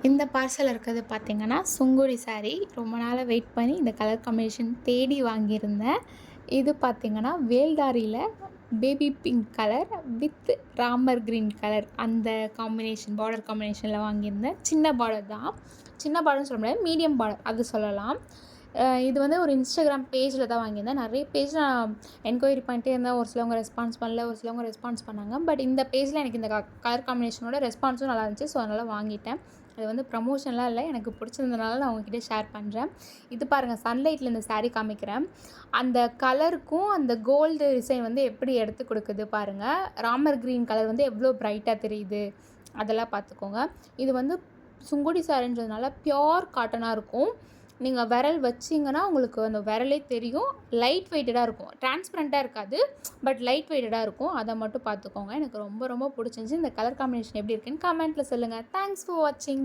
இந்த பார்சல் இருக்கிறது பார்த்தீங்கன்னா, சுங்குடி சாரி. ரொம்ப நாளா வெயிட் பண்ணி இந்த கலர் காம்பினேஷன் தேடி வாங்கியிருந்தேன். இது பார்த்தீங்கன்னா, வேல்தாரியில பேபி பிங்க் கலர் வித் ராமர் கிரீன் கலர் அந்த காம்பினேஷன் பார்டர் காம்பினேஷனில வாங்கியிருந்தேன். சின்ன பார்டர் தான். சின்ன பார்டர்ன்னு சொல்ல முடியாது. மீடியம் பார்டர் அது சொல்லலாம். இது வந்து ஒரு இன்ஸ்டாகிராம் பேஜில் தான் வாங்கியிருந்தேன். நிறைய பேஜ் நான் என்கொயரி பண்ணிட்டே இருந்தேன். ஒரு சிலவங்க ரெஸ்பான்ஸ் பண்ணல, ஒரு சிலவங்க ரெஸ்பான்ஸ் பண்ணாங்க. பட் இந்த பேஜில் எனக்கு இந்த கலர் காம்பினேஷனோட ரெஸ்பான்ஸும் நல்லா இருந்துச்சு. ஸோ அதனால் வாங்கிட்டேன். அது வந்து ப்ரமோஷன்லாம் இல்லை. எனக்கு பிடிச்சிருந்தனால நான் உங்ககிட்ட ஷேர் பண்ணுறேன். இது பாருங்கள், சன்லைட்டில் இந்த சாரீ காமிக்கிறேன். அந்த கலருக்கும் அந்த கோல்டு டிசைன் வந்து எப்படி எடுத்து கொடுக்குது பாருங்கள். ராமர் க்ரீன் கலர் வந்து எவ்வளோ ப்ரைட்டாக தெரியுது அதெல்லாம் பார்த்துக்கோங்க. இது வந்து சுங்குடி சாரின்றதுனால பியோர் காட்டனாக இருக்கும். நீங்கள் விரல் வச்சிங்கன்னா உங்களுக்கு அந்த விரலே தெரியும். லைட் வெயிட்டடாக இருக்கும். டிரான்ஸ்பரண்ட்டாக இருக்காது. பட் லைட் வெயிட்டடாக இருக்கும். அதை மட்டும் பார்த்துக்கோங்க. எனக்கு ரொம்ப ரொம்ப பிடிச்சிருந்துச்சி. இந்த கலர் காம்பினேஷன் எப்படி இருக்குன்னு கமெண்ட்டில் சொல்லுங்கள். தேங்க்ஸ் ஃபார் வாட்சிங்.